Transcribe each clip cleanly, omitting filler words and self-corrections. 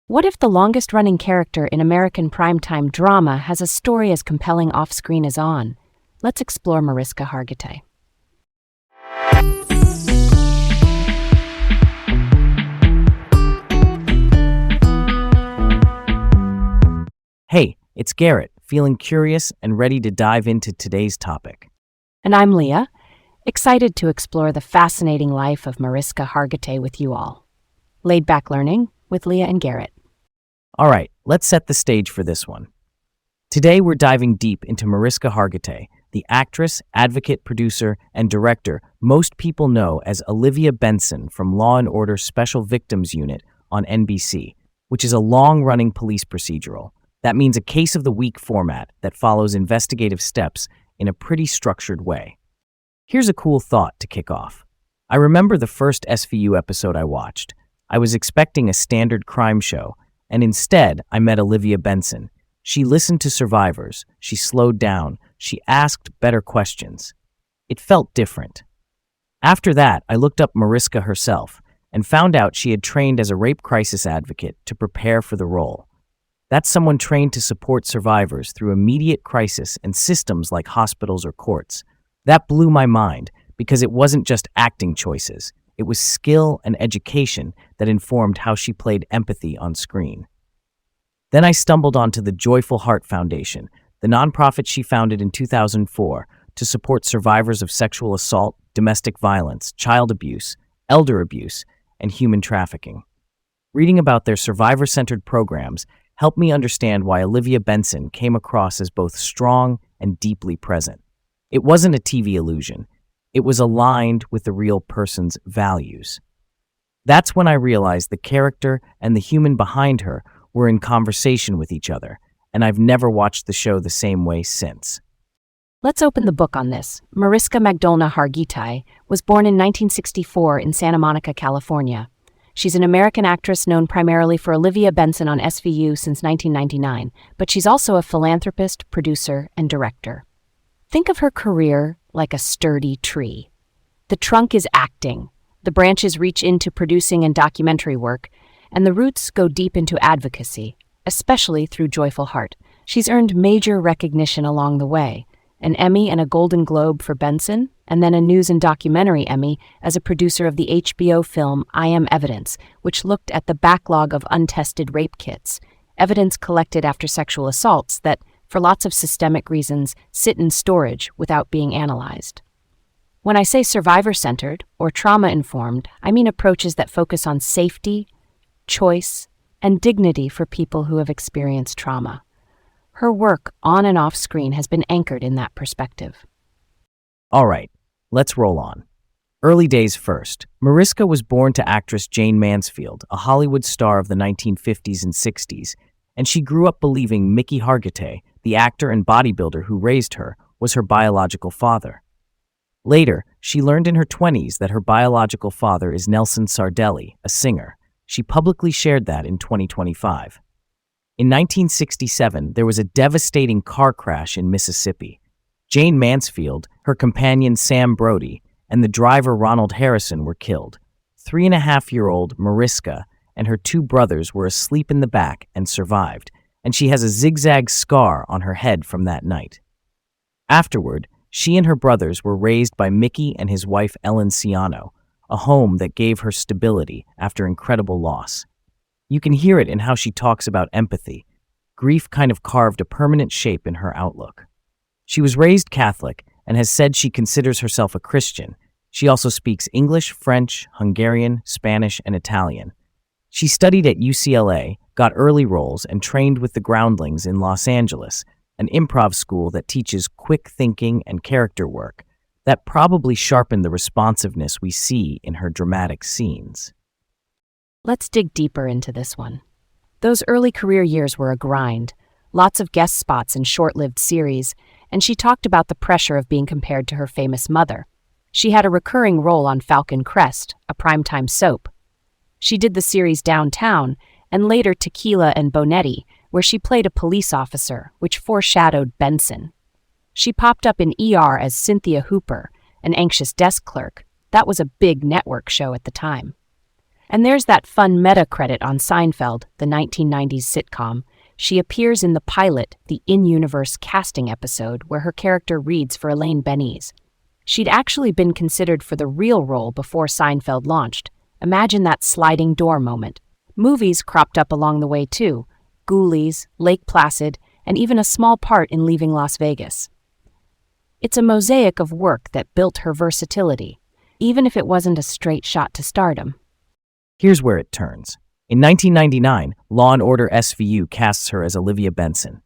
What if the longest-running character in American primetime drama has a story as compelling off-screen as on? Let's explore Mariska Hargitay. Hey, it's Garrett, feeling curious and ready to dive into today's topic. And I'm Leah, excited to explore the fascinating life of Mariska Hargitay with you all. Laid-back learning with Leah and Garrett. All right, let's set the stage for this one. Today we're diving deep into Mariska Hargitay, the actress, advocate, producer, and director most people know as Olivia Benson from Law and Order Special Victims Unit on NBC, which is a long-running police procedural. That means a case of the week format that follows investigative steps in a pretty structured way. Here's a cool thought to kick off. I remember the first SVU episode I watched. I was expecting a standard crime show, and instead I met Olivia Benson. She listened to survivors, she slowed down, she asked better questions. It felt different. After that, I looked up Mariska herself and found out she had trained as a rape crisis advocate to prepare for the role. That's someone trained to support survivors through immediate crisis and systems like hospitals or courts. That blew my mind because it wasn't just acting choices. It was skill and education that informed how she played empathy on screen. Then I stumbled onto the Joyful Heart Foundation, the nonprofit she founded in 2004 to support survivors of sexual assault, domestic violence, child abuse, elder abuse, and human trafficking. Reading about their survivor-centered programs helped me understand why Olivia Benson came across as both strong and deeply present. It wasn't a TV illusion. It was aligned with the real person's values. That's when I realized the character and the human behind her were in conversation with each other, and I've never watched the show the same way since. Let's open the book on this. Mariska Hargitay was born in 1964 in Santa Monica, California. She's an American actress known primarily for Olivia Benson on SVU since 1999, but she's also a philanthropist, producer, and director. Think of her career like a sturdy tree. The trunk is acting, the branches reach into producing and documentary work, and the roots go deep into advocacy, especially through Joyful Heart. She's earned major recognition along the way, an Emmy and a Golden Globe for Benson, and then a News and Documentary Emmy as a producer of the HBO film I Am Evidence, which looked at the backlog of untested rape kits, evidence collected after sexual assaults that, for lots of systemic reasons, sit in storage without being analyzed. When I say survivor-centered or trauma-informed, I mean approaches that focus on safety, choice, and dignity for people who have experienced trauma. Her work on and off screen has been anchored in that perspective. All right, let's roll on. Early days first. Mariska was born to actress Jane Mansfield, a Hollywood star of the 1950s and 60s, and she grew up believing Mickey Hargitay, the actor and bodybuilder who raised her, was her biological father. Later, she learned in her 20s that her biological father is Nelson Sardelli, a singer. She publicly shared that in 2025. In 1967, there was a devastating car crash in Mississippi. Jane Mansfield, her companion Sam Brody, and the driver Ronald Harrison were killed. 3.5-year-old Mariska and her 2 brothers were asleep in the back and survived, and she has a zigzag scar on her head from that night. Afterward, she and her brothers were raised by Mickey and his wife Ellen Ciano, a home that gave her stability after incredible loss. You can hear it in how she talks about empathy. Grief kind of carved a permanent shape in her outlook. She was raised Catholic and has said she considers herself a Christian. She also speaks English, French, Hungarian, Spanish, and Italian. She studied at UCLA, got early roles, and trained with the Groundlings in Los Angeles, an improv school that teaches quick thinking and character work. That probably sharpened the responsiveness we see in her dramatic scenes. Let's dig deeper into this one. Those early career years were a grind, lots of guest spots in short-lived series, and she talked about the pressure of being compared to her famous mother. She had a recurring role on Falcon Crest, a primetime soap. She did the series Downtown, and later Tequila and Bonetti, where she played a police officer, which foreshadowed Benson. She popped up in ER as Cynthia Hooper, an anxious desk clerk. That was a big network show at the time. And there's that fun meta credit on Seinfeld, the 1990s sitcom. She appears in the pilot, the in-universe casting episode, where her character reads for Elaine Benny's. She'd actually been considered for the real role before Seinfeld launched. Imagine that sliding door moment. Movies cropped up along the way too. Ghoulies, Lake Placid, and even a small part in Leaving Las Vegas. It's a mosaic of work that built her versatility, even if it wasn't a straight shot to stardom. Here's where it turns. In 1999, Law and Order SVU casts her as Olivia Benson.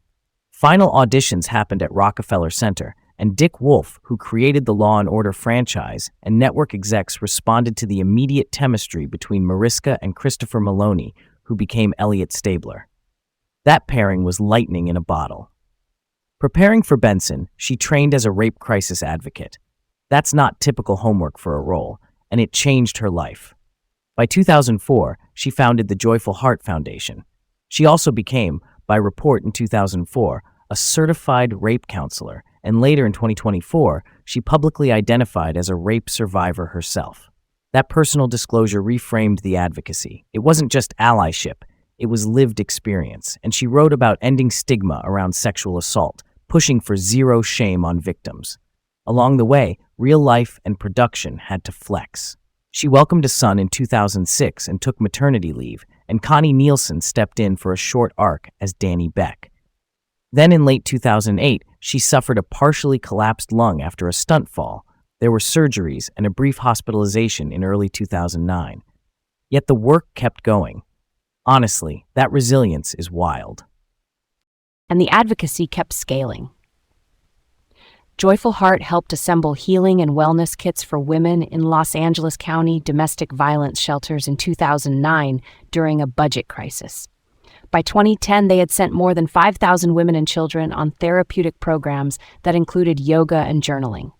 Final auditions happened at Rockefeller Center, and Dick Wolf, who created the Law and Order franchise, and network execs responded to the immediate chemistry between Mariska and Christopher Maloney, who became Elliot Stabler. That pairing was lightning in a bottle. Preparing for Benson, she trained as a rape crisis advocate. That's not typical homework for a role, and it changed her life. By 2004, she founded the Joyful Heart Foundation. She also became, by report in 2004, a certified rape counselor, and later in 2024, she publicly identified as a rape survivor herself. That personal disclosure reframed the advocacy. It wasn't just allyship, it was lived experience, and she wrote about ending stigma around sexual assault, pushing for zero shame on victims. Along the way, real life and production had to flex. She welcomed a son in 2006 and took maternity leave, and Connie Nielsen stepped in for a short arc as Danny Beck. Then in late 2008, she suffered a partially collapsed lung after a stunt fall. There were surgeries and a brief hospitalization in early 2009. Yet the work kept going. Honestly, that resilience is wild. And the advocacy kept scaling. Joyful Heart helped assemble healing and wellness kits for women in Los Angeles County domestic violence shelters in 2009 during a budget crisis. By 2010, they had sent more than 5,000 women and children on therapeutic programs that included yoga and journaling.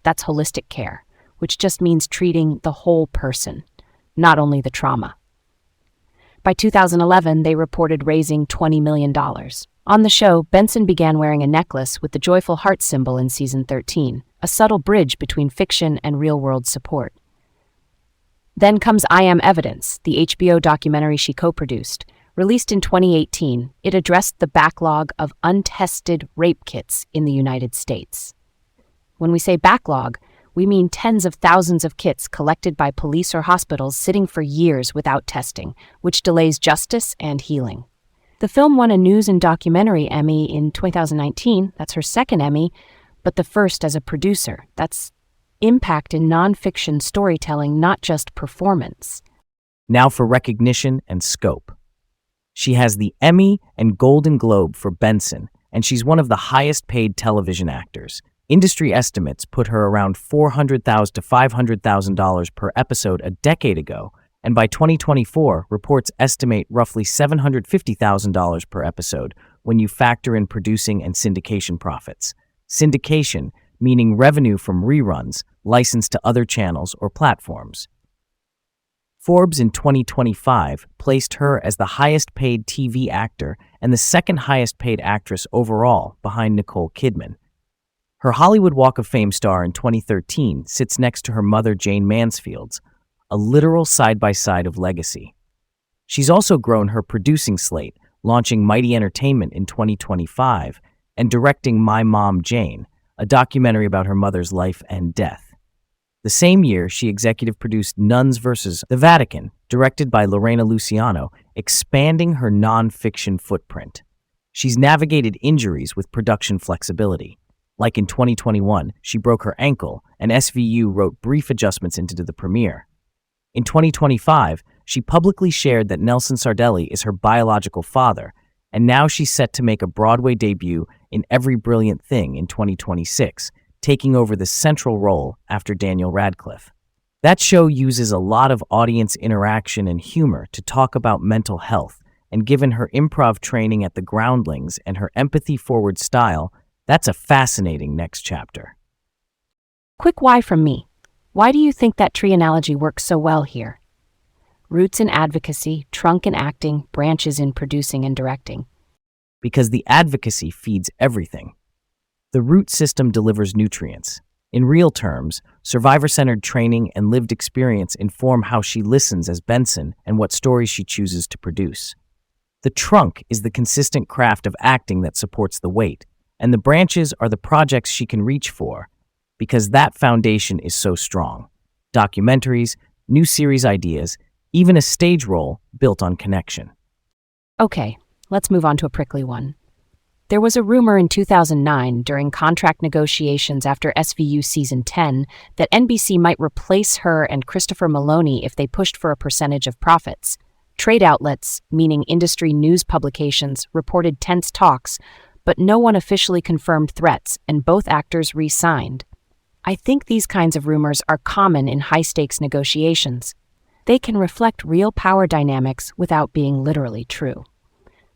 That's holistic care, which just means treating the whole person, not only the trauma. By 2011, they reported raising $20 million. On the show, Benson began wearing a necklace with the Joyful Heart symbol in season 13, a subtle bridge between fiction and real-world support. Then comes I Am Evidence, the HBO documentary she co-produced. Released in 2018, it addressed the backlog of untested rape kits in the United States. When we say backlog, we mean tens of thousands of kits collected by police or hospitals sitting for years without testing, which delays justice and healing. The film won a News and Documentary Emmy in 2019, that's her second Emmy, but the first as a producer. That's impact in nonfiction storytelling, not just performance. Now for recognition and scope. She has the Emmy and Golden Globe for Benson, and she's one of the highest-paid television actors. Industry estimates put her around $400,000 to $500,000 per episode a decade ago, and by 2024, reports estimate roughly $750,000 per episode when you factor in producing and syndication profits. Syndication, meaning revenue from reruns, licensed to other channels or platforms. Forbes in 2025 placed her as the highest-paid TV actor and the second highest-paid actress overall, behind Nicole Kidman. Her Hollywood Walk of Fame star in 2013 sits next to her mother Jane Mansfield's, a literal side-by-side of legacy. She's also grown her producing slate, launching Mighty Entertainment in 2025 and directing My Mom Jane, a documentary about her mother's life and death. The same year, she executive produced Nuns vs. the Vatican, directed by Lorena Luciano, expanding her non-fiction footprint. She's navigated injuries with production flexibility. Like in 2021, she broke her ankle, and SVU wrote brief adjustments into the premiere. In 2025, she publicly shared that Nelson Sardelli is her biological father, and now she's set to make a Broadway debut in Every Brilliant Thing in 2026, taking over the central role after Daniel Radcliffe. That show uses a lot of audience interaction and humor to talk about mental health, and given her improv training at the Groundlings and her empathy-forward style, that's a fascinating next chapter. Quick why from me. Why do you think that tree analogy works so well here? Roots in advocacy, trunk in acting, branches in producing and directing. Because the advocacy feeds everything. The root system delivers nutrients. In real terms, survivor-centered training and lived experience inform how she listens as Benson and what stories she chooses to produce. The trunk is the consistent craft of acting that supports the weight, and the branches are the projects she can reach for, because that foundation is so strong. Documentaries, new series ideas, even a stage role built on connection. Okay, let's move on to a prickly one. There was a rumor in 2009 during contract negotiations after SVU Season 10 that NBC might replace her and Christopher Maloney if they pushed for a percentage of profits. Trade outlets, meaning industry news publications, reported tense talks, but no one officially confirmed threats, and both actors re-signed. I think these kinds of rumors are common in high-stakes negotiations. They can reflect real power dynamics without being literally true.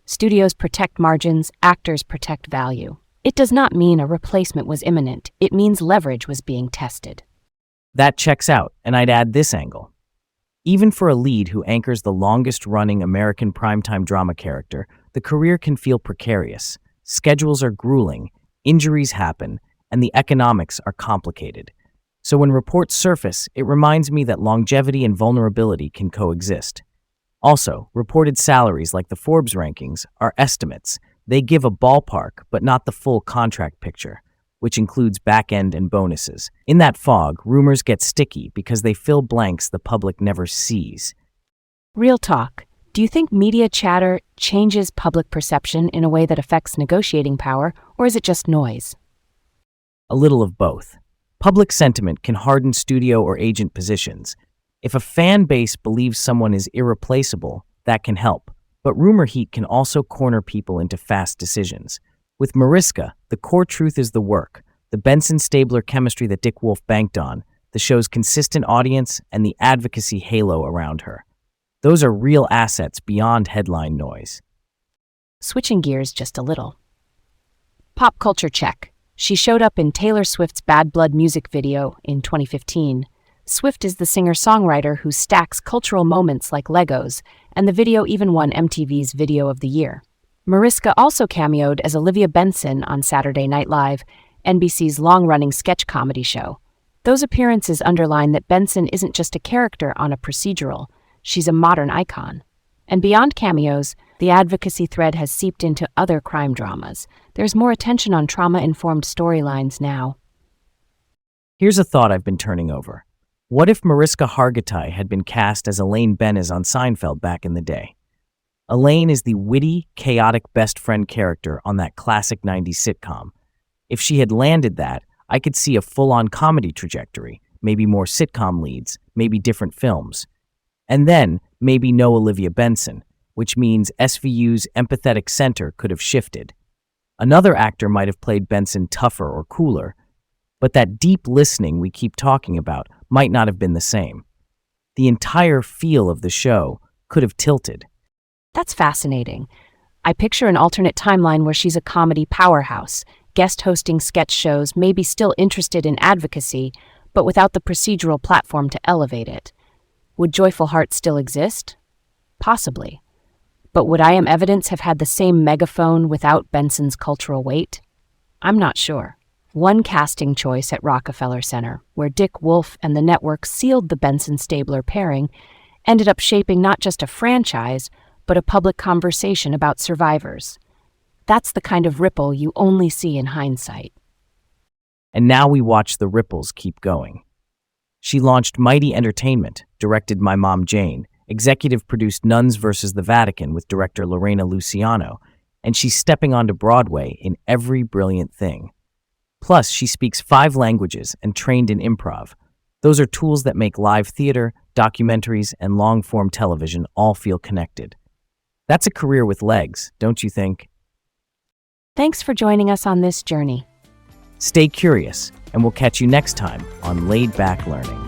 Studios protect margins, actors protect value. It does not mean a replacement was imminent. It means leverage was being tested. That checks out, and I'd add this angle. Even for a lead who anchors the longest-running American primetime drama character, the career can feel precarious. Schedules are grueling, injuries happen, and the economics are complicated. So when reports surface, it reminds me that longevity and vulnerability can coexist. Also, reported salaries like the Forbes rankings are estimates. They give a ballpark, but not the full contract picture, which includes back-end and bonuses. In that fog, rumors get sticky because they fill blanks the public never sees. Real talk. Do you think media chatter changes public perception in a way that affects negotiating power, or is it just noise? A little of both. Public sentiment can harden studio or agent positions. If a fan base believes someone is irreplaceable, that can help. But rumor heat can also corner people into fast decisions. With Mariska, the core truth is the work, the Benson-Stabler chemistry that Dick Wolf banked on, the show's consistent audience, and the advocacy halo around her. Those are real assets beyond headline noise. Switching gears just a little. Pop culture check. She showed up in Taylor Swift's Bad Blood music video in 2015. Swift is the singer-songwriter who stacks cultural moments like Legos, and the video even won MTV's Video of the Year. Mariska also cameoed as Olivia Benson on Saturday Night Live, NBC's long-running sketch comedy show. Those appearances underline that Benson isn't just a character on a procedural, she's a modern icon. And beyond cameos, the advocacy thread has seeped into other crime dramas. There's more attention on trauma-informed storylines now. Here's a thought I've been turning over. What if Mariska Hargitay had been cast as Elaine Benes on Seinfeld back in the day? Elaine is the witty, chaotic best friend character on that classic 90s sitcom. If she had landed that, I could see a full-on comedy trajectory, maybe more sitcom leads, maybe different films. And then, maybe no Olivia Benson, which means SVU's empathetic center could have shifted. Another actor might have played Benson tougher or cooler, but that deep listening we keep talking about might not have been the same. The entire feel of the show could have tilted. That's fascinating. I picture an alternate timeline where she's a comedy powerhouse, guest hosting sketch shows, maybe still interested in advocacy, but without the procedural platform to elevate it. Would Joyful Heart still exist? Possibly. But would I Am Evidence have had the same megaphone without Benson's cultural weight? I'm not sure. One casting choice at Rockefeller Center, where Dick Wolf and the network sealed the Benson-Stabler pairing, ended up shaping not just a franchise, but a public conversation about survivors. That's the kind of ripple you only see in hindsight. And now we watch the ripples keep going. She launched Mighty Entertainment, directed My Mom Jane, executive produced Nuns vs. the Vatican with director Lorena Luciano, and she's stepping onto Broadway in Every Brilliant Thing. Plus, she speaks 5 languages and trained in improv. Those are tools that make live theater, documentaries, and long-form television all feel connected. That's a career with legs, don't you think? Thanks for joining us on this journey. Stay curious, and we'll catch you next time on Laid Back Learning.